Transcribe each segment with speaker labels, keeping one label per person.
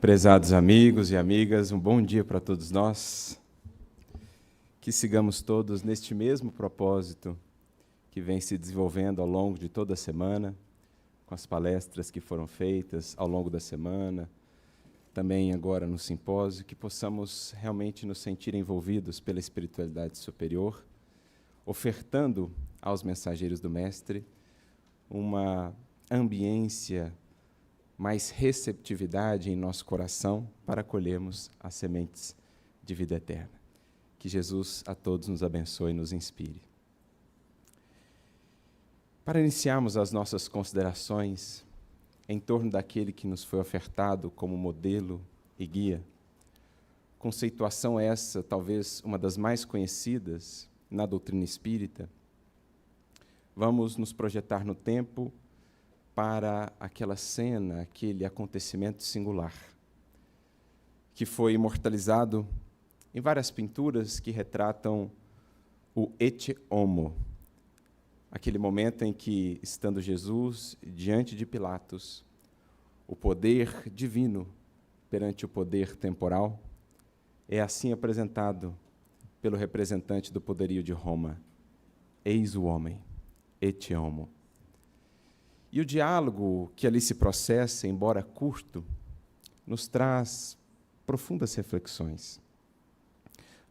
Speaker 1: Prezados amigos e amigas, um bom dia para todos nós. Que sigamos todos neste mesmo propósito que vem se desenvolvendo ao longo de toda a semana, com as palestras que foram feitas ao longo da semana, também agora no simpósio, que possamos realmente nos sentir envolvidos pela espiritualidade superior, ofertando aos mensageiros do Mestre uma ambiência, mais receptividade em nosso coração para colhermos as sementes de vida eterna. Que Jesus a todos nos abençoe e nos inspire. Para iniciarmos as nossas considerações em torno daquele que nos foi ofertado como modelo e guia, conceituação essa, talvez uma das mais conhecidas na doutrina espírita, vamos nos projetar no tempo para aquela cena, aquele acontecimento singular, que foi imortalizado em várias pinturas que retratam o ecce homo, aquele momento em que, estando Jesus diante de Pilatos, o poder divino perante o poder temporal é assim apresentado pelo representante do poderio de Roma: eis o homem, ecce homo. E o diálogo que ali se processa, embora curto, nos traz profundas reflexões.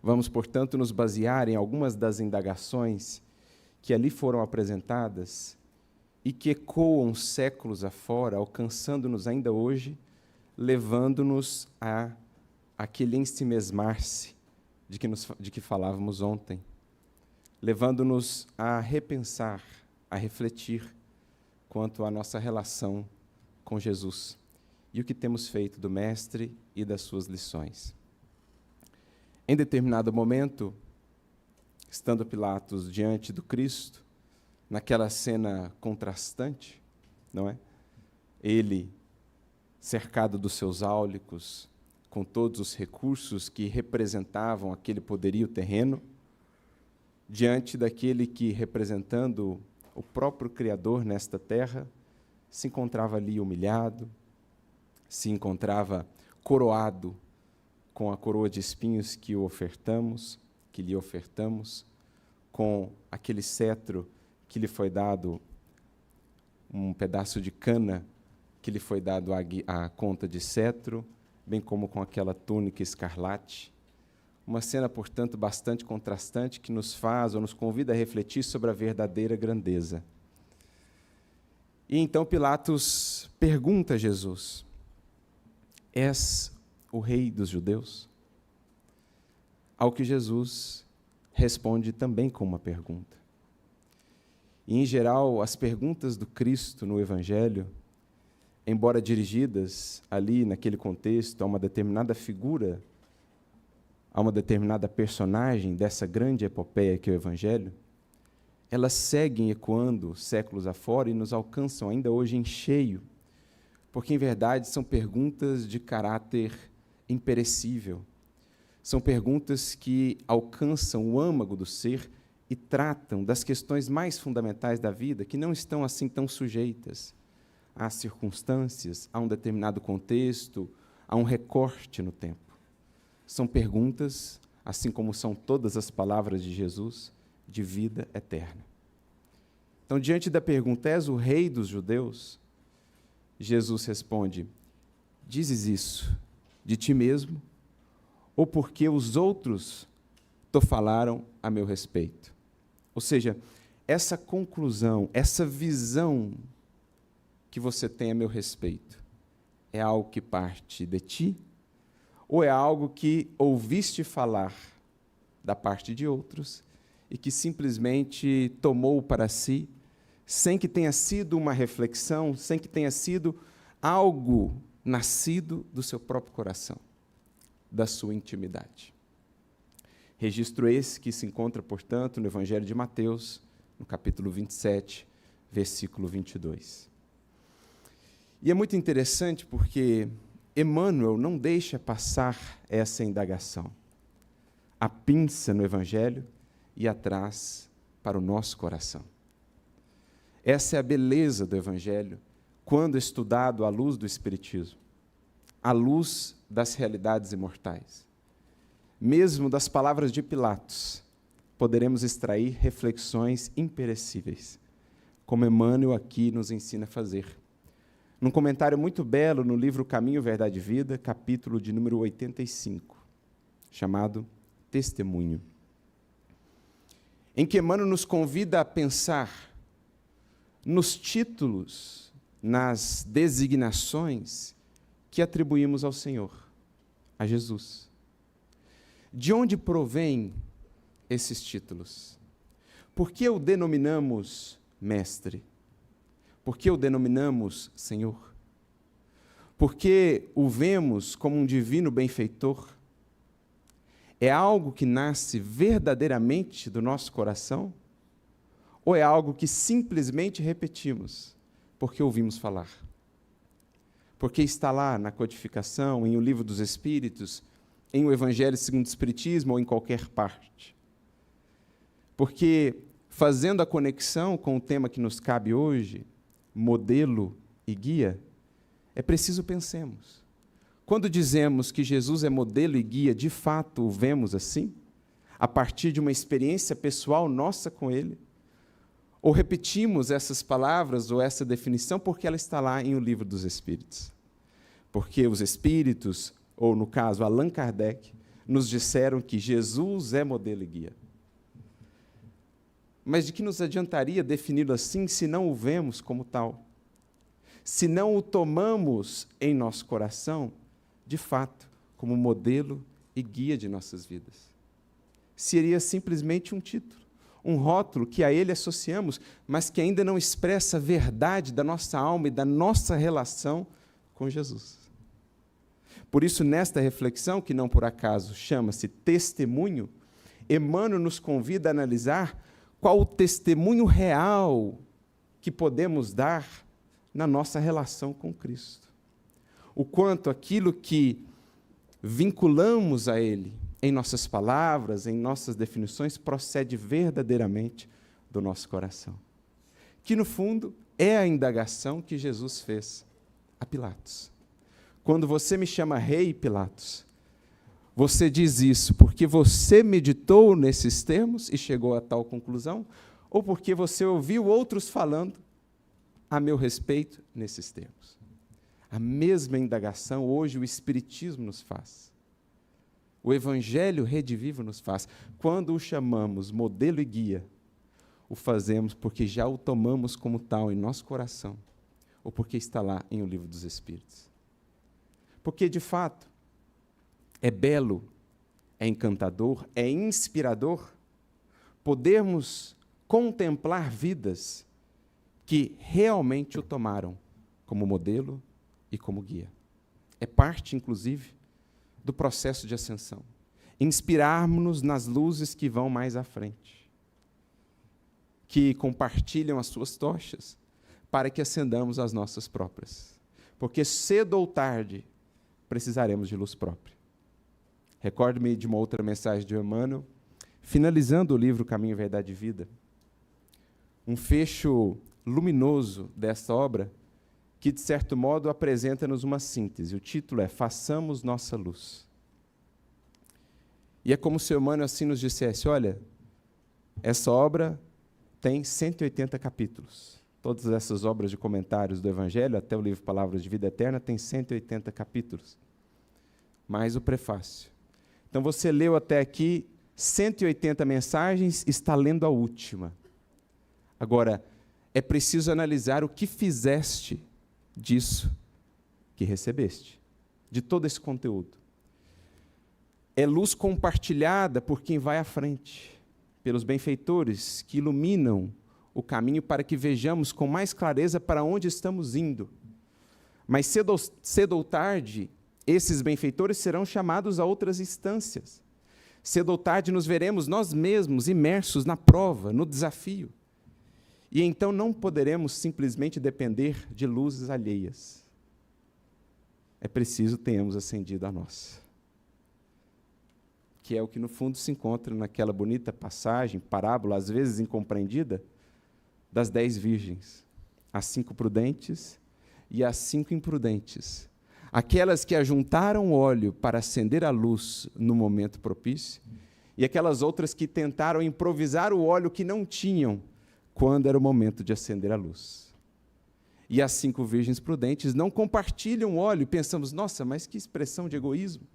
Speaker 1: Vamos, portanto, nos basear em algumas das indagações que ali foram apresentadas e que ecoam séculos afora, alcançando-nos ainda hoje, levando-nos a aquele ensimesmar-se de que falávamos ontem, levando-nos a repensar, a refletir quanto à nossa relação com Jesus e o que temos feito do Mestre e das suas lições. Em determinado momento, estando Pilatos diante do Cristo, naquela cena contrastante, não é? Ele, cercado dos seus áulicos, com todos os recursos que representavam aquele poderio terreno, diante daquele que, representando o próprio Criador nesta terra, se encontrava ali humilhado, se encontrava coroado com a coroa de espinhos que lhe ofertamos, com aquele cetro que lhe foi dado, um pedaço de cana que lhe foi dado à conta de cetro, bem como com aquela túnica escarlate. Uma cena, portanto, bastante contrastante que nos faz ou nos convida a refletir sobre a verdadeira grandeza. E então Pilatos pergunta a Jesus: és o rei dos judeus? Ao que Jesus responde também com uma pergunta. E, em geral, as perguntas do Cristo no Evangelho, embora dirigidas ali, naquele contexto, a uma determinada figura, a uma determinada personagem dessa grande epopeia que é o Evangelho, elas seguem ecoando séculos afora e nos alcançam ainda hoje em cheio, porque, em verdade, são perguntas de caráter imperecível. São perguntas que alcançam o âmago do ser e tratam das questões mais fundamentais da vida, que não estão assim tão sujeitas às circunstâncias, a um determinado contexto, a um recorte no tempo. São perguntas, assim como são todas as palavras de Jesus, de vida eterna. Então, diante da pergunta: és o rei dos judeus? Jesus responde: dizes isso de ti mesmo, ou porque os outros te falaram a meu respeito? Ou seja, essa conclusão, essa visão que você tem a meu respeito, é algo que parte de ti? Ou é algo que ouviste falar da parte de outros e que simplesmente tomou para si, sem que tenha sido uma reflexão, sem que tenha sido algo nascido do seu próprio coração, da sua intimidade? Registro esse que se encontra, portanto, no Evangelho de Mateus, no capítulo 27, versículo 22. E é muito interessante porque Emmanuel não deixa passar essa indagação. A pinça no Evangelho e a traz para o nosso coração. Essa é a beleza do Evangelho, quando estudado à luz do Espiritismo. à luz das realidades imortais. Mesmo das palavras de Pilatos, poderemos extrair reflexões imperecíveis, como Emmanuel aqui nos ensina a fazer. Num comentário muito belo no livro Caminho, Verdade e Vida, capítulo de número 85, chamado Testemunho, em que Emmanuel nos convida a pensar nos títulos, nas designações que atribuímos ao Senhor, a Jesus. De onde provém esses títulos? Por que o denominamos mestre? Por que o denominamos Senhor? Por que o vemos como um divino benfeitor? É algo que nasce verdadeiramente do nosso coração? Ou é algo que simplesmente repetimos porque ouvimos falar? Porque está lá na codificação, em O Livro dos Espíritos, em o Evangelho segundo o Espiritismo ou em qualquer parte? Porque, fazendo a conexão com o tema que nos cabe hoje, modelo e guia, é preciso pensemos. Quando dizemos que Jesus é modelo e guia, de fato o vemos assim? A partir de uma experiência pessoal nossa com Ele? Ou repetimos essas palavras ou essa definição porque ela está lá em O Livro dos Espíritos? Porque os Espíritos, ou no caso Allan Kardec, nos disseram que Jesus é modelo e guia. Mas de que nos adiantaria defini-lo assim se não o vemos como tal? Se não o tomamos em nosso coração, de fato, como modelo e guia de nossas vidas? Seria simplesmente um título, um rótulo que a ele associamos, mas que ainda não expressa a verdade da nossa alma e da nossa relação com Jesus. Por isso, nesta reflexão, que não por acaso chama-se testemunho, Emmanuel nos convida a analisar qual o testemunho real que podemos dar na nossa relação com Cristo. O quanto aquilo que vinculamos a Ele, em nossas palavras, em nossas definições, procede verdadeiramente do nosso coração. Que, no fundo, é a indagação que Jesus fez a Pilatos. Quando você me chama rei, Pilatos, você diz isso porque você meditou nesses termos e chegou a tal conclusão? Ou porque você ouviu outros falando a meu respeito nesses termos? A mesma indagação hoje o Espiritismo nos faz. O Evangelho redivivo nos faz. Quando o chamamos modelo e guia, o fazemos porque já o tomamos como tal em nosso coração, ou porque está lá em O Livro dos Espíritos. Porque, de fato, é belo, é encantador, é inspirador podermos contemplar vidas que realmente o tomaram como modelo e como guia. É parte, inclusive, do processo de ascensão. Inspirarmos-nos nas luzes que vão mais à frente, que compartilham as suas tochas, para que acendamos as nossas próprias. Porque cedo ou tarde precisaremos de luz própria. Recordo-me de uma outra mensagem de Emmanuel, finalizando o livro Caminho, Verdade e Vida, um fecho luminoso dessa obra, que, de certo modo, apresenta-nos uma síntese. O título é Façamos Nossa Luz. E é como se o Emmanuel assim nos dissesse, olha, essa obra tem 180 capítulos. Todas essas obras de comentários do Evangelho, até o livro Palavras de Vida Eterna, tem 180 capítulos. Mais o prefácio. Então, você leu até aqui 180 mensagens, está lendo a última. Agora, é preciso analisar o que fizeste disso que recebeste, de todo esse conteúdo. É luz compartilhada por quem vai à frente, pelos benfeitores que iluminam o caminho para que vejamos com mais clareza para onde estamos indo. Mas cedo ou tarde, esses benfeitores serão chamados a outras instâncias. Cedo ou tarde nos veremos nós mesmos imersos na prova, no desafio. E então não poderemos simplesmente depender de luzes alheias. É preciso tenhamos acendido a nossa. Que é o que no fundo se encontra naquela bonita passagem, parábola, às vezes incompreendida, das 10 virgens. As 5 prudentes e as 5 imprudentes. aquelas que ajuntaram óleo para acender a luz no momento propício, e aquelas outras que tentaram improvisar o óleo que não tinham quando era o momento de acender a luz. E as 5 virgens prudentes não compartilham o óleo, e pensamos, nossa, mas que expressão de egoísmo.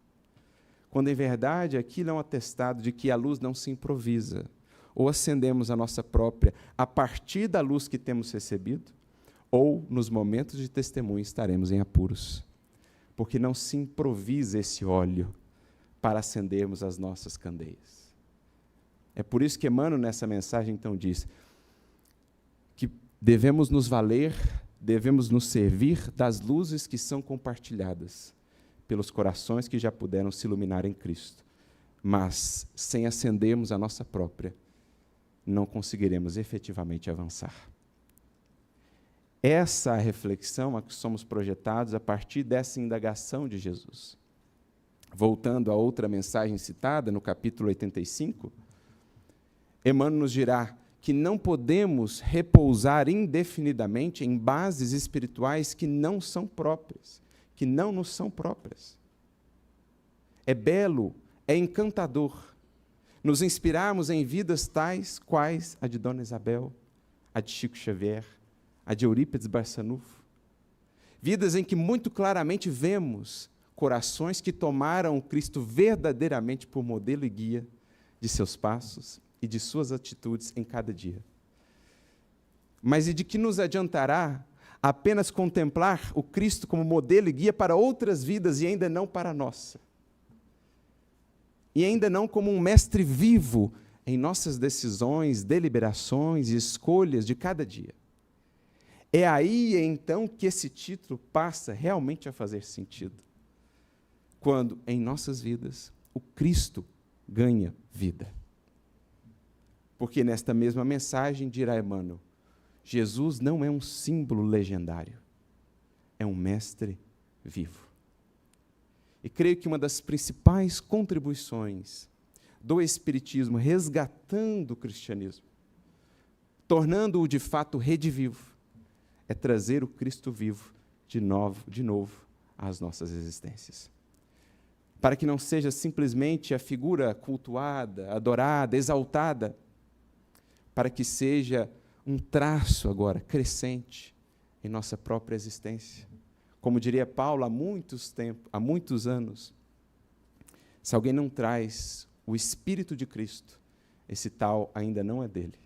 Speaker 1: Quando, em verdade, aquilo é um atestado de que a luz não se improvisa. Ou acendemos a nossa própria a partir da luz que temos recebido, ou, nos momentos de testemunho, estaremos em apuros. Porque não se improvisa esse óleo para acendermos as nossas candeias. É por isso que Emmanuel, nessa mensagem, então, diz que devemos nos valer, devemos nos servir das luzes que são compartilhadas pelos corações que já puderam se iluminar em Cristo. Mas, sem acendermos a nossa própria, não conseguiremos efetivamente avançar. Essa é a reflexão a que somos projetados a partir dessa indagação de Jesus. Voltando a outra mensagem citada, no capítulo 85, Emmanuel nos dirá que não podemos repousar indefinidamente em bases espirituais que não são próprias, que não nos são próprias. É belo, é encantador nos inspirarmos em vidas tais quais a de Dona Isabel, a de Chico Xavier, a de Eurípides Barçanufo. Vidas em que muito claramente vemos corações que tomaram o Cristo verdadeiramente por modelo e guia de seus passos e de suas atitudes em cada dia. Mas e de que nos adiantará apenas contemplar o Cristo como modelo e guia para outras vidas e ainda não para a nossa? E ainda não como um mestre vivo em nossas decisões, deliberações e escolhas de cada dia. É aí, então, que esse título passa realmente a fazer sentido. Quando, em nossas vidas, o Cristo ganha vida. Porque nesta mesma mensagem dirá Emmanuel, Jesus não é um símbolo legendário, é um mestre vivo. E creio que uma das principais contribuições do Espiritismo, resgatando o cristianismo, tornando-o de fato redivivo, é trazer o Cristo vivo de novo às nossas existências. Para que não seja simplesmente a figura cultuada, adorada, exaltada, para que seja um traço agora crescente em nossa própria existência. Como diria Paulo há muitos anos, se alguém não traz o Espírito de Cristo, esse tal ainda não é dele.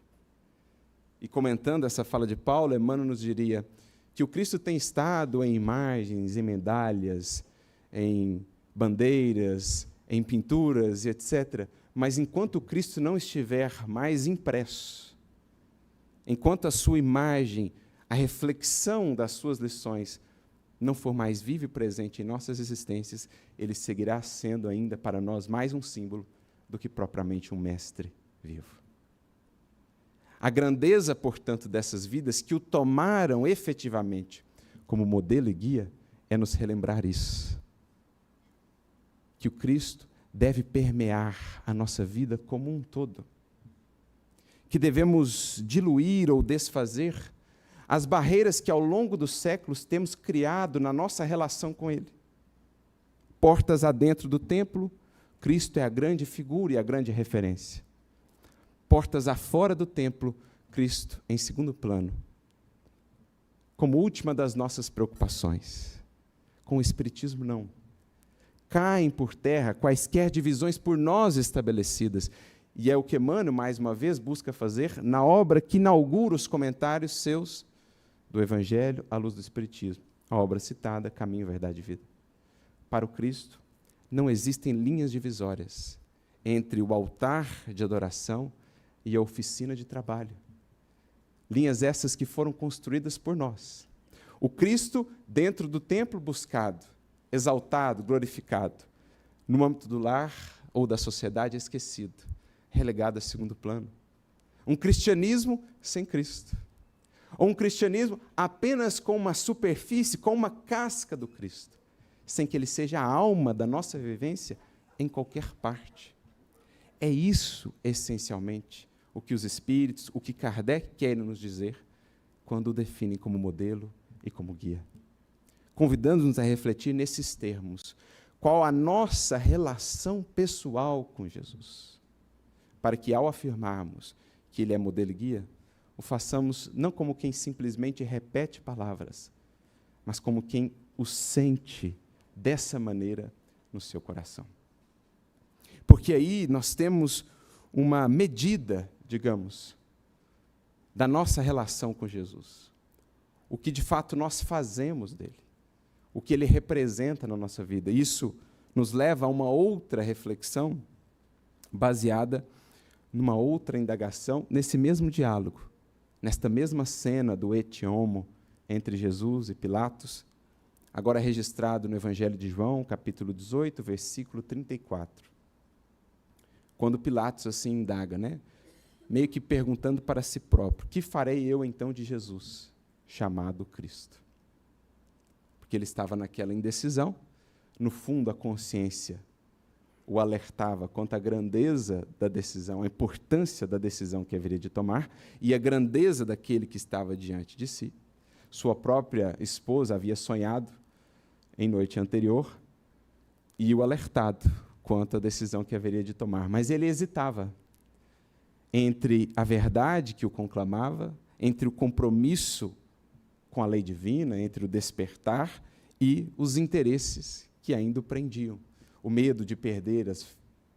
Speaker 1: E comentando essa fala de Paulo, Emmanuel nos diria que o Cristo tem estado em imagens, em medalhas, em bandeiras, em pinturas e etc. Mas enquanto o Cristo não estiver mais impresso, enquanto a sua imagem, a reflexão das suas lições não for mais vivo e presente em nossas existências, ele seguirá sendo ainda para nós mais um símbolo do que propriamente um mestre vivo. A grandeza, portanto, dessas vidas que o tomaram efetivamente como modelo e guia é nos relembrar isso. Que o Cristo deve permear a nossa vida como um todo. Que devemos diluir ou desfazer as barreiras que ao longo dos séculos temos criado na nossa relação com Ele. Portas adentro do templo, Cristo é a grande figura e a grande referência. Portas afora do templo, Cristo em segundo plano. Como última das nossas preocupações. Com o Espiritismo, não. Caem por terra quaisquer divisões por nós estabelecidas. E é o que Emmanuel, mais uma vez, busca fazer na obra que inaugura os comentários seus do Evangelho à luz do Espiritismo. A obra citada, Caminho, Verdade e Vida. Para o Cristo, não existem linhas divisórias entre o altar de adoração e a oficina de trabalho. Linhas essas que foram construídas por nós. O Cristo dentro do templo buscado, exaltado, glorificado, no âmbito do lar ou da sociedade esquecido, relegado a segundo plano. Um cristianismo sem Cristo. Ou um cristianismo apenas com uma superfície, com uma casca do Cristo, sem que ele seja a alma da nossa vivência em qualquer parte. É isso, essencialmente, o que os Espíritos, o que Kardec quer nos dizer, quando o definem como modelo e como guia. convidando-nos a refletir nesses termos. Qual a nossa relação pessoal com Jesus? Para que, ao afirmarmos que Ele é modelo e guia, o façamos não como quem simplesmente repete palavras, mas como quem o sente dessa maneira no seu coração. Porque aí nós temos uma medida, digamos, da nossa relação com Jesus. O que de fato nós fazemos dele. O que ele representa na nossa vida. Isso nos leva a uma outra reflexão baseada numa outra indagação, nesse mesmo diálogo, nesta mesma cena do et homo entre Jesus e Pilatos, agora registrado no Evangelho de João, capítulo 18, versículo 34. Quando Pilatos assim indaga, meio que perguntando para si próprio, que farei eu então de Jesus, chamado Cristo? Porque ele estava naquela indecisão, no fundo a consciência o alertava quanto à grandeza da decisão, a importância da decisão que haveria de tomar e a grandeza daquele que estava diante de si. Sua própria esposa havia sonhado em noite anterior e o alertado quanto à decisão que haveria de tomar. Mas ele hesitava entre a verdade que o conclamava, entre o compromisso com a lei divina, entre o despertar e os interesses que ainda o prendiam. O medo de perder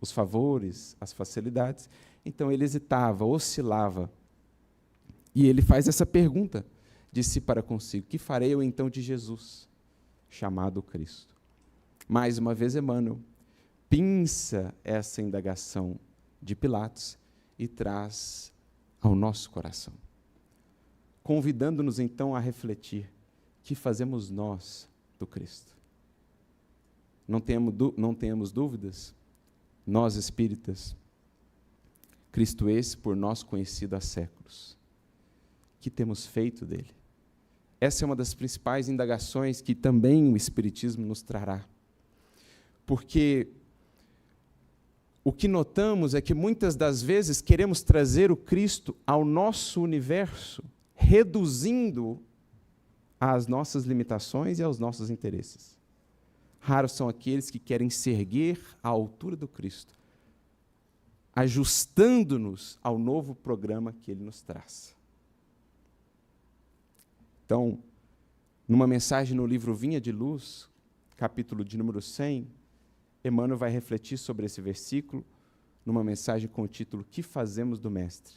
Speaker 1: os favores, as facilidades. Então ele hesitava, oscilava. E ele faz essa pergunta de si para consigo: que farei eu então de Jesus, chamado Cristo? Mais uma vez, Emmanuel pinça essa indagação de Pilatos e traz ao nosso coração, convidando-nos então a refletir: que fazemos nós do Cristo? Não tenhamos dúvidas, nós espíritas, Cristo esse por nós conhecido há séculos, que temos feito dele? Essa é uma das principais indagações que também o Espiritismo nos trará. Porque o que notamos é que muitas das vezes queremos trazer o Cristo ao nosso universo, reduzindo às nossas limitações e aos nossos interesses. Raros são aqueles que querem se erguer à altura do Cristo, ajustando-nos ao novo programa que ele nos traz. Então, numa mensagem no livro Vinha de Luz, capítulo de número 100, Emmanuel vai refletir sobre esse versículo, numa mensagem com o título Que fazemos do Mestre?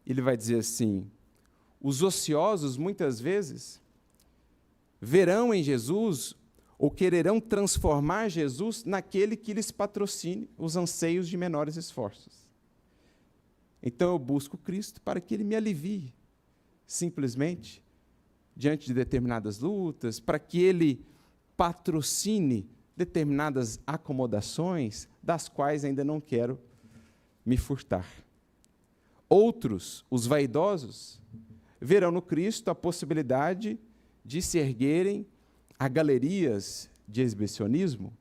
Speaker 1: Ele vai dizer assim: os ociosos, muitas vezes, verão em Jesus ou quererão transformar Jesus naquele que lhes patrocine os anseios de menores esforços. Então eu busco Cristo para que ele me alivie, simplesmente, diante de determinadas lutas, para que ele patrocine determinadas acomodações das quais ainda não quero me furtar. Outros, os vaidosos, verão no Cristo a possibilidade de se erguerem a galerias de exibicionismo,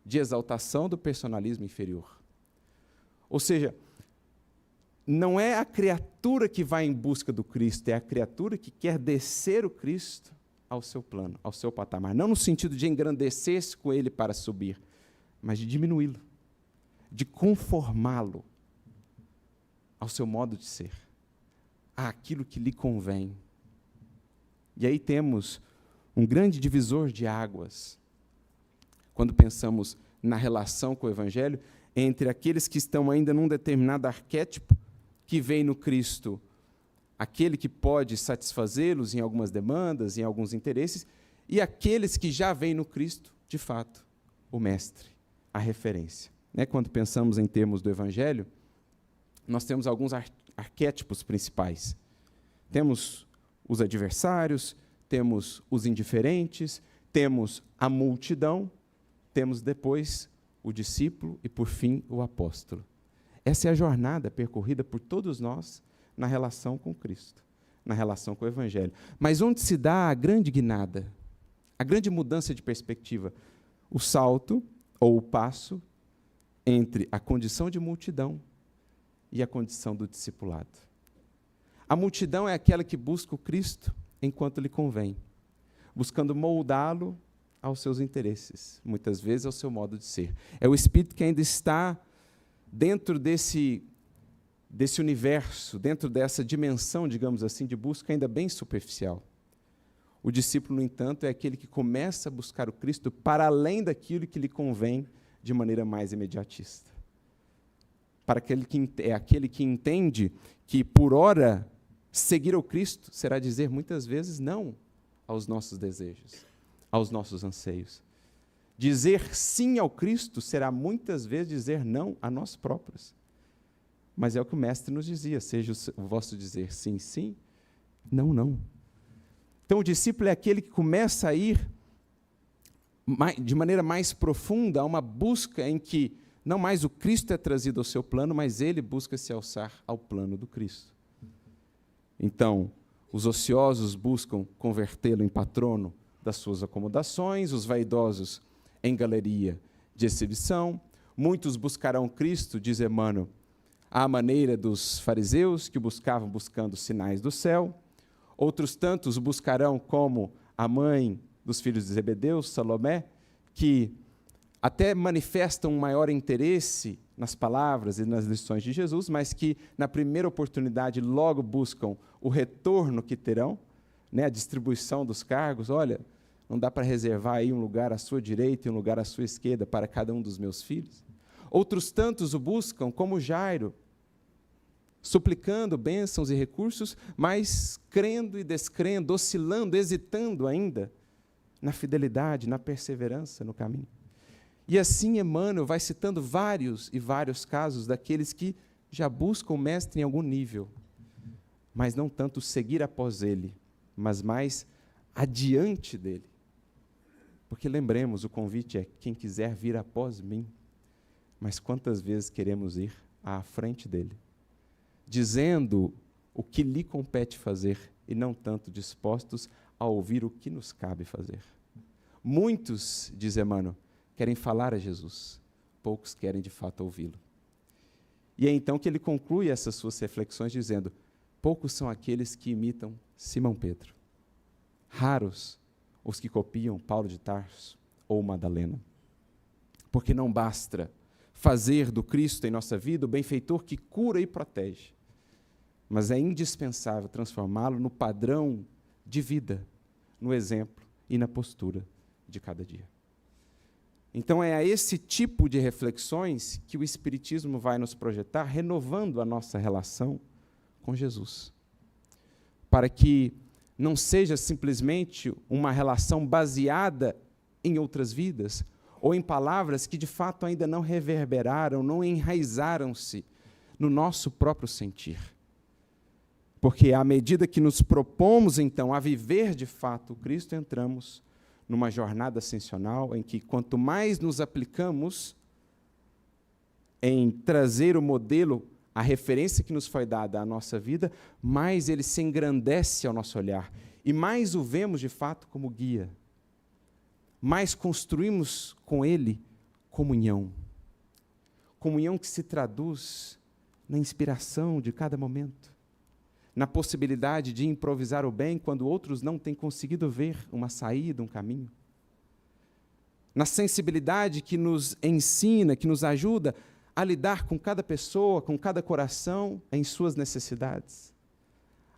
Speaker 1: de exaltação do personalismo inferior. Ou seja, não é a criatura que vai em busca do Cristo, é a criatura que quer descer o Cristo ao seu plano, ao seu patamar. Não no sentido de engrandecer-se com ele para subir, mas de diminuí-lo, de conformá-lo ao seu modo de ser, àquilo que lhe convém. E aí temos um grande divisor de águas, quando pensamos na relação com o Evangelho, entre aqueles que estão ainda num determinado arquétipo, que vem no Cristo, aquele que pode satisfazê-los em algumas demandas, em alguns interesses, e aqueles que já veem no Cristo, de fato, o Mestre, a referência. Quando pensamos em termos do Evangelho, nós temos alguns arquétipos principais. Temos os adversários, temos os indiferentes, temos a multidão, temos depois o discípulo e, por fim, o apóstolo. Essa é a jornada percorrida por todos nós na relação com Cristo, na relação com o Evangelho. Mas onde se dá a grande guinada, a grande mudança de perspectiva? O salto ou o passo entre a condição de multidão e a condição do discipulado. A multidão é aquela que busca o Cristo enquanto lhe convém. buscando moldá-lo aos seus interesses, muitas vezes ao seu modo de ser. É o Espírito que ainda está dentro desse universo, dentro dessa dimensão, digamos assim, de busca ainda bem superficial. O discípulo, no entanto, é aquele que começa a buscar o Cristo para além daquilo que lhe convém de maneira mais imediatista. É aquele que entende que, por ora, seguir ao Cristo será dizer muitas vezes não aos nossos desejos, aos nossos anseios. Dizer sim ao Cristo será muitas vezes dizer não a nós próprios. Mas é o que o Mestre nos dizia, seja o vosso dizer sim, sim, não, não. Então o discípulo é aquele que começa a ir de maneira mais profunda a uma busca em que não mais o Cristo é trazido ao seu plano, mas ele busca se alçar ao plano do Cristo. Então, os ociosos buscam convertê-lo em patrono das suas acomodações, os vaidosos em galeria de exibição. Muitos buscarão Cristo, diz Emmanuel, à maneira dos fariseus que buscando sinais do céu. Outros tantos buscarão como a mãe dos filhos de Zebedeu, Salomé, que até manifestam um maior interesse nas palavras e nas lições de Jesus, mas que, na primeira oportunidade, logo buscam o retorno que terão, né, a distribuição dos cargos. Olha, não dá para reservar aí um lugar à sua direita e um lugar à sua esquerda para cada um dos meus filhos. Outros tantos o buscam, como Jairo, suplicando bênçãos e recursos, mas crendo e descrendo, oscilando, hesitando ainda na fidelidade, na perseverança no caminho. E assim Emmanuel vai citando vários e vários casos daqueles que já buscam o Mestre em algum nível, mas não tanto seguir após ele, mas mais adiante dele. Porque lembremos, o convite é: quem quiser vir após mim. Mas quantas vezes queremos ir à frente dele, dizendo o que lhe compete fazer e não tanto dispostos a ouvir o que nos cabe fazer. Muitos, diz Emmanuel, querem falar a Jesus, poucos querem de fato ouvi-lo. E é então que ele conclui essas suas reflexões dizendo: poucos são aqueles que imitam Simão Pedro, raros os que copiam Paulo de Tarso ou Madalena. Porque não basta fazer do Cristo em nossa vida o benfeitor que cura e protege, mas é indispensável transformá-lo no padrão de vida, no exemplo e na postura de cada dia. Então é a esse tipo de reflexões que o Espiritismo vai nos projetar, renovando a nossa relação com Jesus, para que não seja simplesmente uma relação baseada em outras vidas, ou em palavras que de fato ainda não reverberaram, não enraizaram-se no nosso próprio sentir. Porque à medida que nos propomos, então, a viver de fato o Cristo, entramos numa jornada ascensional em que, quanto mais nos aplicamos em trazer o modelo, a referência que nos foi dada à nossa vida, mais ele se engrandece ao nosso olhar, e mais o vemos de fato como guia. Mais construímos com ele comunhão. Comunhão que se traduz na inspiração de cada momento, na possibilidade de improvisar o bem quando outros não têm conseguido ver uma saída, um caminho. Na sensibilidade que nos ensina, que nos ajuda a lidar com cada pessoa, com cada coração em suas necessidades.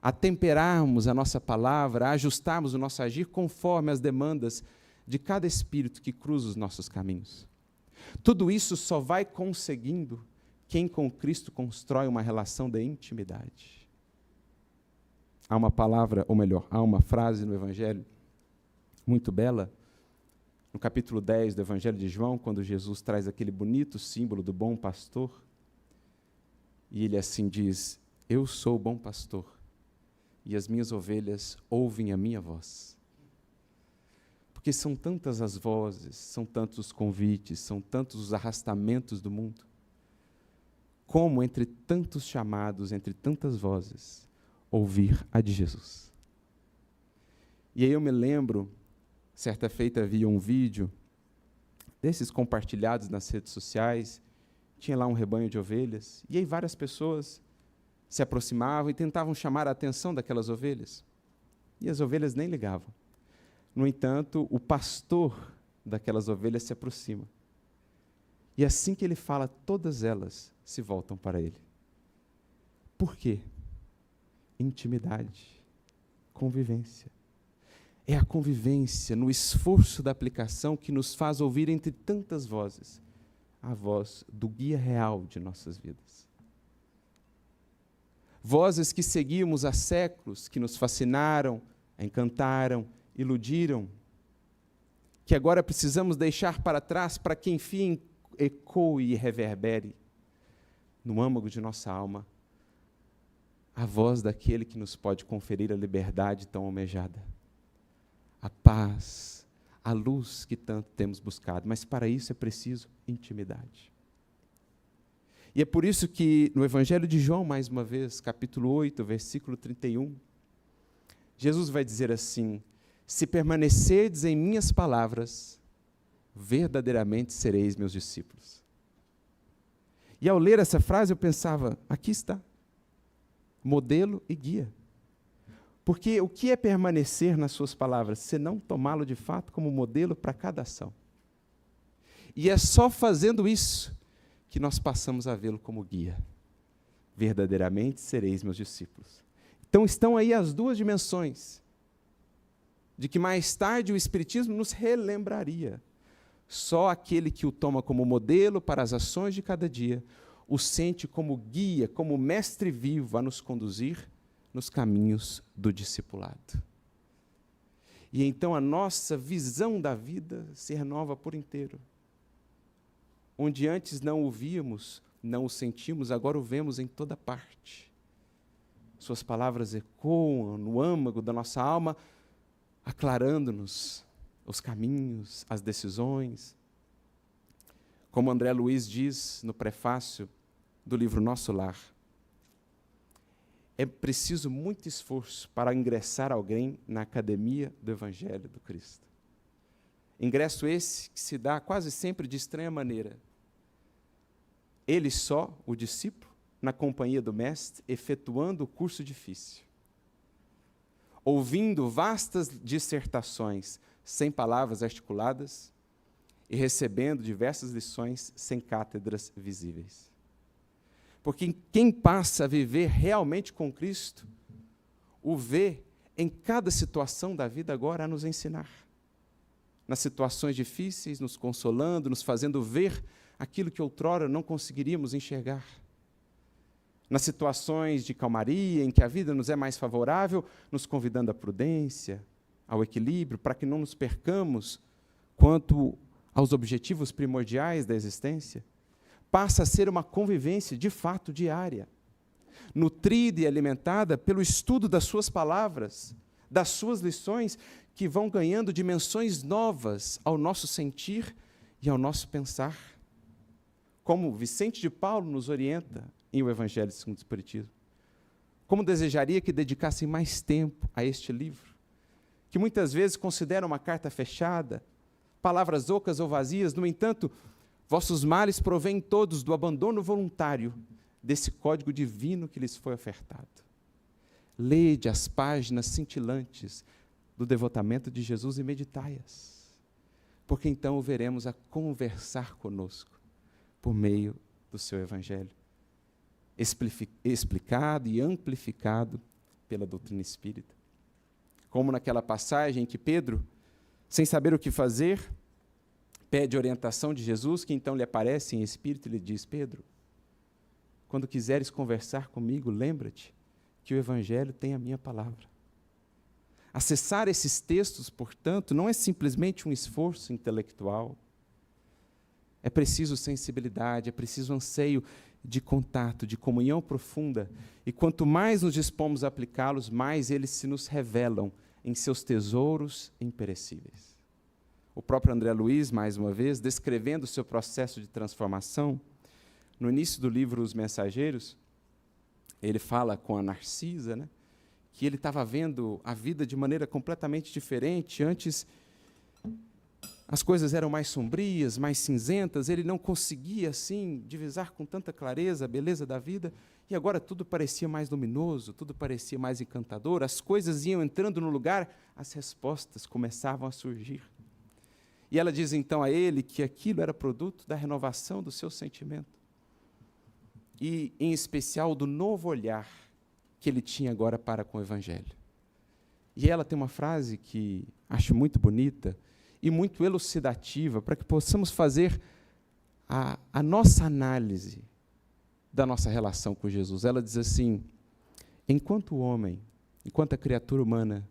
Speaker 1: A temperarmos a nossa palavra, a ajustarmos o nosso agir conforme as demandas de cada espírito que cruza os nossos caminhos. Tudo isso só vai conseguindo quem com Cristo constrói uma relação de intimidade. Há uma palavra, ou melhor, há uma frase no Evangelho muito bela, no capítulo 10 do Evangelho de João, quando Jesus traz aquele bonito símbolo do bom pastor, e ele assim diz: eu sou o bom pastor, e as minhas ovelhas ouvem a minha voz. Porque são tantas as vozes, são tantos os convites, são tantos os arrastamentos do mundo, como entre tantos chamados, entre tantas vozes, ouvir a de Jesus. E aí eu me lembro, certa feita havia um vídeo desses compartilhados nas redes sociais, tinha lá um rebanho de ovelhas, e aí várias pessoas se aproximavam e tentavam chamar a atenção daquelas ovelhas, e as ovelhas nem ligavam. No entanto, o pastor daquelas ovelhas se aproxima. E assim que ele fala, todas elas se voltam para ele. Por quê? Intimidade, convivência. É a convivência, no esforço da aplicação, que nos faz ouvir entre tantas vozes a voz do guia real de nossas vidas. Vozes que seguimos há séculos, que nos fascinaram, encantaram, iludiram, que agora precisamos deixar para trás para que, enfim, ecoe e reverbere no âmago de nossa alma a voz daquele que nos pode conferir a liberdade tão almejada, a paz, a luz que tanto temos buscado. Mas para isso é preciso intimidade. E é por isso que no Evangelho de João, mais uma vez, capítulo 8, versículo 31, Jesus vai dizer assim: se permanecerdes em minhas palavras, verdadeiramente sereis meus discípulos. E ao ler essa frase eu pensava, aqui está, modelo e guia. Porque o que é permanecer nas suas palavras, senão tomá-lo de fato como modelo para cada ação? E é só fazendo isso que nós passamos a vê-lo como guia. Verdadeiramente sereis meus discípulos. Então estão aí as duas dimensões, de que mais tarde o Espiritismo nos relembraria. Só aquele que o toma como modelo para as ações de cada dia, o sente como guia, como mestre vivo a nos conduzir nos caminhos do discipulado. E então a nossa visão da vida se renova por inteiro. Onde antes não o víamos, não o sentimos, agora o vemos em toda parte. Suas palavras ecoam no âmago da nossa alma, aclarando-nos os caminhos, as decisões. Como André Luiz diz no prefácio do livro Nosso Lar, é preciso muito esforço para ingressar alguém na academia do Evangelho do Cristo. Ingresso esse que se dá quase sempre de estranha maneira. Ele só, o discípulo, na companhia do mestre, efetuando o curso difícil, ouvindo vastas dissertações sem palavras articuladas e recebendo diversas lições sem cátedras visíveis. Porque quem passa a viver realmente com Cristo, o vê em cada situação da vida agora a nos ensinar. Nas situações difíceis, nos consolando, nos fazendo ver aquilo que outrora não conseguiríamos enxergar. Nas situações de calmaria, em que a vida nos é mais favorável, nos convidando à prudência, ao equilíbrio, para que não nos percamos quanto aos objetivos primordiais da existência. Passa a ser uma convivência, de fato, diária, nutrida e alimentada pelo estudo das suas palavras, das suas lições, que vão ganhando dimensões novas ao nosso sentir e ao nosso pensar. Como Vicente de Paulo nos orienta em O Evangelho segundo o Espiritismo. Como desejaria que dedicassem mais tempo a este livro, que muitas vezes consideram uma carta fechada, palavras ocas ou vazias. No entanto, vossos males provêm todos do abandono voluntário desse código divino que lhes foi ofertado. Lede as páginas cintilantes do devotamento de Jesus e meditai-as, porque então o veremos a conversar conosco por meio do seu Evangelho, explicado e amplificado pela doutrina espírita. Como naquela passagem em que Pedro, sem saber o que fazer, pede orientação de Jesus, que então lhe aparece em espírito e lhe diz: Pedro, quando quiseres conversar comigo, lembra-te que o Evangelho tem a minha palavra. Acessar esses textos, portanto, não é simplesmente um esforço intelectual. É preciso sensibilidade, é preciso anseio de contato, de comunhão profunda. E quanto mais nos dispomos a aplicá-los, mais eles se nos revelam em seus tesouros imperecíveis. O próprio André Luiz, mais uma vez, descrevendo o seu processo de transformação, no início do livro Os Mensageiros, ele fala com a Narcisa, né, que ele estava vendo a vida de maneira completamente diferente. Antes, as coisas eram mais sombrias, mais cinzentas, ele não conseguia, assim, divisar com tanta clareza a beleza da vida, E agora tudo parecia mais luminoso, tudo parecia mais encantador, as coisas iam entrando no lugar, as respostas começavam a surgir. E ela diz então a ele que aquilo era produto da renovação do seu sentimento. E, em especial, do novo olhar que ele tinha agora para com o Evangelho. E ela tem uma frase que acho muito bonita e muito elucidativa para que possamos fazer a nossa análise da nossa relação com Jesus. Ela diz assim: enquanto o homem, enquanto a criatura humana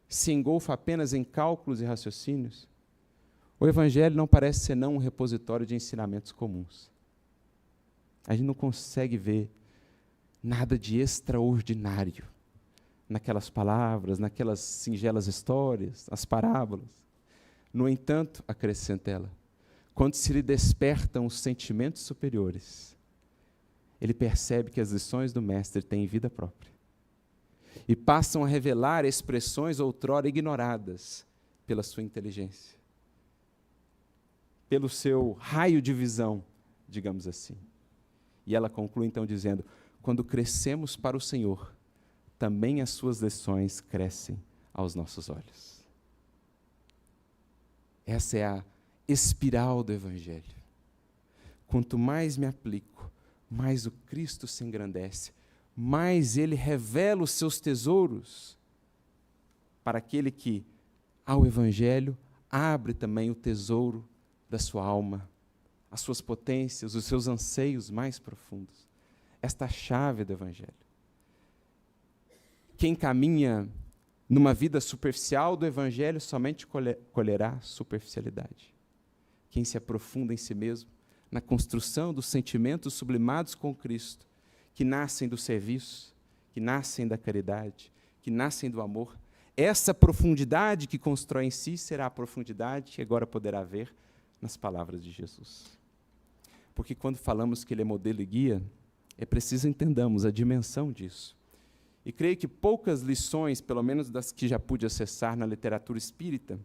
Speaker 1: se engolfa apenas em cálculos e raciocínios, o Evangelho não parece senão um repositório de ensinamentos comuns. A gente não consegue ver nada de extraordinário naquelas palavras, naquelas singelas histórias, as parábolas. No entanto, acrescenta ela, quando se lhe despertam os sentimentos superiores, ele percebe que as lições do Mestre têm vida própria e passam a revelar expressões outrora ignoradas pela sua inteligência, pelo seu raio de visão, digamos assim. E ela conclui então dizendo: quando crescemos para o Senhor, também as suas lições crescem aos nossos olhos. Essa é a espiral do Evangelho. Quanto mais me aplico, mais o Cristo se engrandece, mais Ele revela os seus tesouros para aquele que, ao Evangelho, abre também o tesouro da sua alma, as suas potências, os seus anseios mais profundos. Esta é a chave do Evangelho. Quem caminha numa vida superficial do Evangelho somente colherá superficialidade. Quem se aprofunda em si mesmo, na construção dos sentimentos sublimados com Cristo, que nascem do serviço, que nascem da caridade, que nascem do amor, essa profundidade que constrói em si será a profundidade que agora poderá ver nas palavras de Jesus. Porque quando falamos que Ele é modelo e guia, é preciso entendamos a dimensão disso. E creio que poucas lições, pelo menos das que já pude acessar na literatura espírita,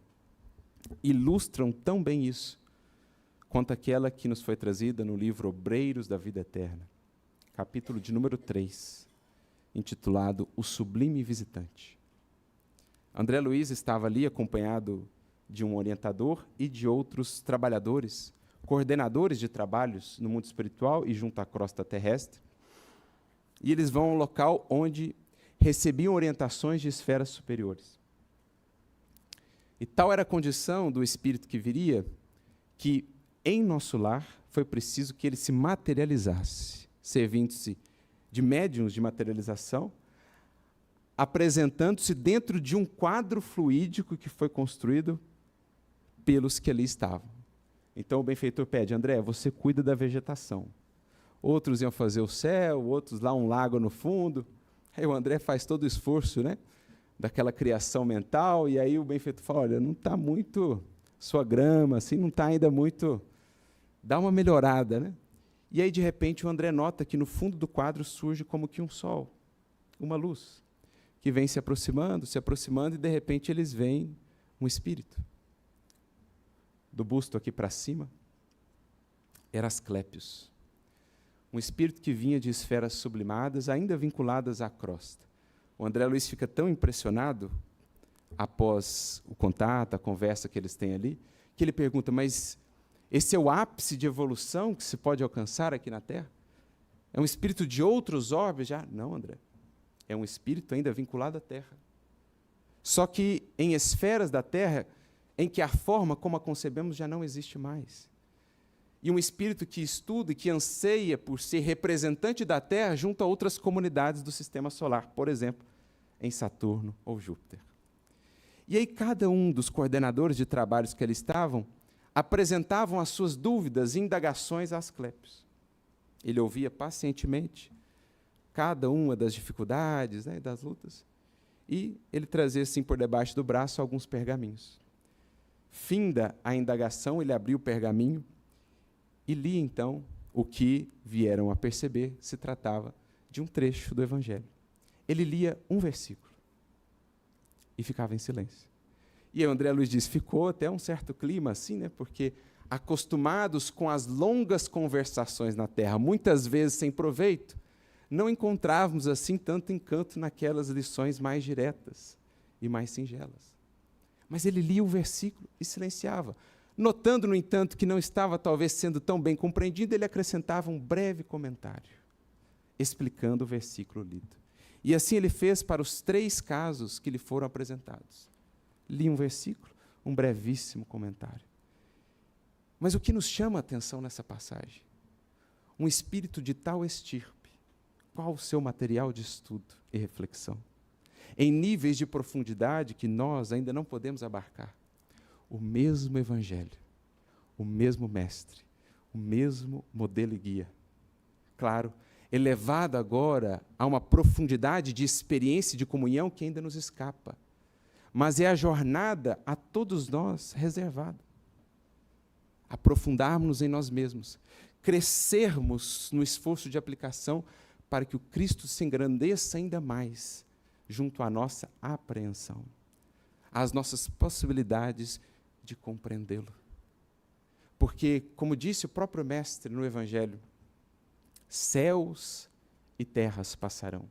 Speaker 1: ilustram tão bem isso, quanto aquela que nos foi trazida no livro Obreiros da Vida Eterna, capítulo de número 3, intitulado O Sublime Visitante. André Luiz estava ali acompanhado de um orientador e de outros trabalhadores, coordenadores de trabalhos no mundo espiritual e junto à crosta terrestre, e eles vão ao local onde recebiam orientações de esferas superiores. E tal era a condição do espírito que viria, que em nosso lar foi preciso que ele se materializasse, servindo-se de médiuns de materialização, apresentando-se dentro de um quadro fluídico que foi construído pelos que ali estavam. Então o benfeitor pede: André, você cuida da vegetação. Outros iam fazer o céu, outros lá um lago no fundo. Aí o André faz todo o esforço, né, daquela criação mental, e aí o benfeitor fala: olha, não está muito sua grama, assim, não está ainda muito... Dá uma melhorada, né? E aí, de repente, o André nota que no fundo do quadro surge como que um sol, uma luz, que vem se aproximando, e de repente eles veem um espírito. Do busto aqui para cima, era Asclépios. Um espírito que vinha de esferas sublimadas, ainda vinculadas à crosta. O André Luiz fica tão impressionado, após o contato, a conversa que eles têm ali, que ele pergunta: mas esse é o ápice de evolução que se pode alcançar aqui na Terra? É um espírito de outros orbes já? Não, André. É um espírito ainda vinculado à Terra. Só que em esferas da Terra, em que a forma como a concebemos já não existe mais. E um espírito que estuda e que anseia por ser representante da Terra junto a outras comunidades do Sistema Solar, por exemplo, em Saturno ou Júpiter. E aí cada um dos coordenadores de trabalhos que ali estavam apresentavam as suas dúvidas e indagações a Asclépios. Ele ouvia pacientemente cada uma das dificuldades, né, das lutas, e ele trazia assim por debaixo do braço alguns pergaminhos. Finda a indagação, ele abriu o pergaminho e lia então o que vieram a perceber se tratava de um trecho do Evangelho. Ele lia um versículo e ficava em silêncio. E aí o André Luiz diz: ficou até um certo clima assim, né, porque acostumados com as longas conversações na Terra, muitas vezes sem proveito, não encontrávamos assim tanto encanto naquelas lições mais diretas e mais singelas. Mas ele lia o versículo e silenciava. Notando, no entanto, que não estava talvez sendo tão bem compreendido, ele acrescentava um breve comentário, explicando o versículo lido. E assim ele fez para os 3 casos que lhe foram apresentados. Lia um versículo, um brevíssimo comentário. Mas o que nos chama a atenção nessa passagem? Um espírito de tal estirpe. Qual o seu material de estudo e reflexão? Em níveis de profundidade que nós ainda não podemos abarcar. O mesmo evangelho, o mesmo mestre, o mesmo modelo e guia. Claro, elevado agora a uma profundidade de experiência e de comunhão que ainda nos escapa. Mas é a jornada a todos nós reservada. Aprofundarmos em nós mesmos, crescermos no esforço de aplicação para que o Cristo se engrandeça ainda mais junto à nossa apreensão, às nossas possibilidades de compreendê-lo. Porque, como disse o próprio Mestre no Evangelho, céus e terras passarão,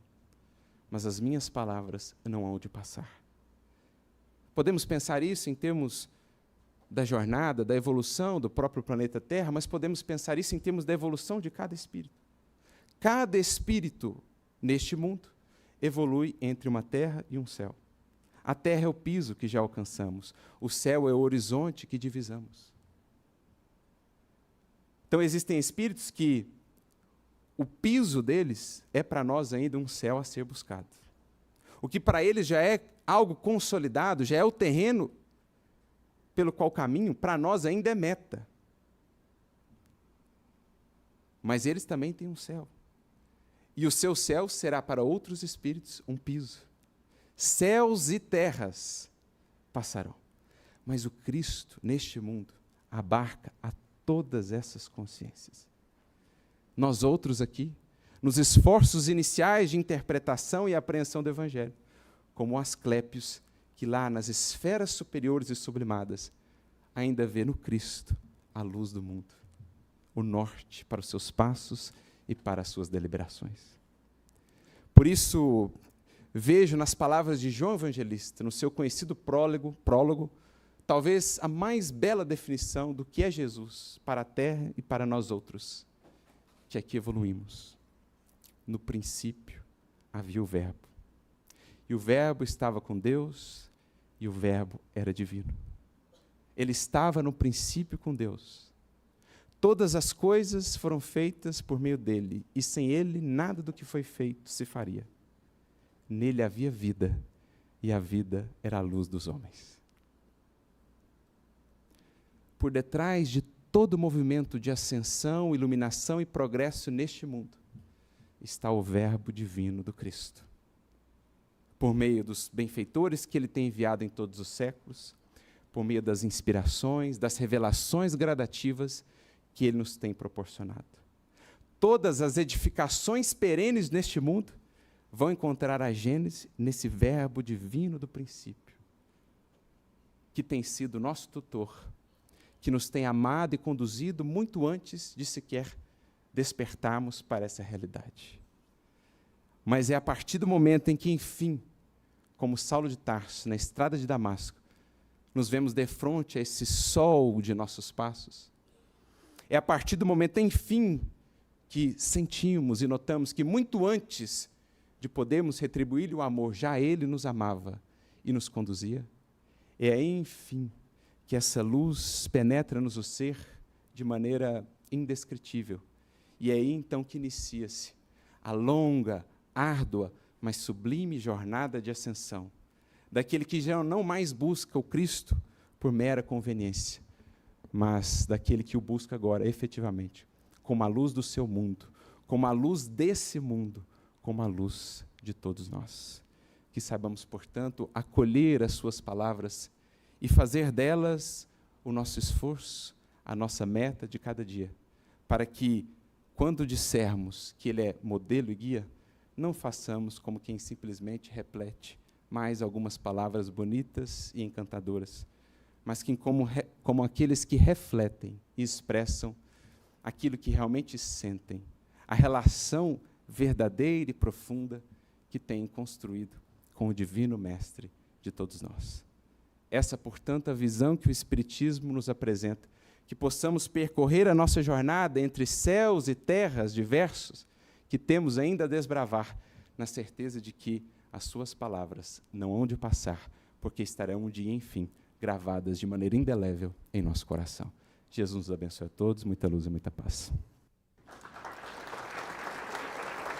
Speaker 1: mas as minhas palavras não hão de passar. Podemos pensar isso em termos da jornada, da evolução do próprio planeta Terra, mas podemos pensar isso em termos da evolução de cada espírito. Cada espírito neste mundo evolui entre uma terra e um céu. A terra é o piso que já alcançamos, o céu é o horizonte que divisamos. Então existem espíritos que o piso deles é para nós ainda um céu a ser buscado. O que para eles já é algo consolidado, já é o terreno pelo qual caminho, para nós ainda é meta. Mas eles também têm um céu. E o seu céu será para outros espíritos um piso. Céus e terras passarão. Mas o Cristo, neste mundo, abarca a todas essas consciências. Nós outros aqui, nos esforços iniciais de interpretação e apreensão do Evangelho, como Asclépios, que lá nas esferas superiores e sublimadas, ainda vê no Cristo a luz do mundo, o norte para os seus passos e para as suas deliberações. Por isso, vejo nas palavras de João Evangelista, no seu conhecido prólogo, talvez a mais bela definição do que é Jesus para a terra e para nós outros, que aqui evoluímos. No princípio havia o Verbo, e o Verbo estava com Deus, e o Verbo era divino. Ele estava no princípio com Deus. Todas as coisas foram feitas por meio dele, e sem ele nada do que foi feito se faria. Nele havia vida, e a vida era a luz dos homens. Por detrás de todo movimento de ascensão, iluminação e progresso neste mundo, está o Verbo divino do Cristo. Por meio dos benfeitores que ele tem enviado em todos os séculos, por meio das inspirações, das revelações gradativas que ele nos tem proporcionado. Todas as edificações perenes neste mundo vão encontrar a gênese nesse Verbo divino do princípio, que tem sido nosso tutor, que nos tem amado e conduzido muito antes de sequer despertarmos para essa realidade. Mas é a partir do momento em que, enfim, como Saulo de Tarso, na estrada de Damasco, nos vemos defronte a esse sol de nossos passos, é a partir do momento, enfim, que sentimos e notamos que muito antes de podermos retribuir-lhe o amor, já ele nos amava e nos conduzia. É aí, enfim, que essa luz penetra-nos o ser de maneira indescritível. E é aí, então, que inicia-se a longa, árdua, mas sublime jornada de ascensão, daquele que já não mais busca o Cristo por mera conveniência, mas daquele que o busca agora, efetivamente, como a luz do seu mundo, como a luz desse mundo, como a luz de todos nós. Que saibamos, portanto, acolher as suas palavras e fazer delas o nosso esforço, a nossa meta de cada dia, para que, quando dissermos que ele é modelo e guia, não façamos como quem simplesmente replete mais algumas palavras bonitas e encantadoras, mas que como aqueles que refletem e expressam aquilo que realmente sentem, a relação verdadeira e profunda que tem construído com o Divino Mestre de todos nós. Essa, portanto, a visão que o Espiritismo nos apresenta, que possamos percorrer a nossa jornada entre céus e terras diversos, que temos ainda a desbravar, na certeza de que as suas palavras não hão de passar, porque estarão um dia, enfim, gravadas de maneira indelével em nosso coração. Jesus nos abençoe a todos, muita luz e muita paz.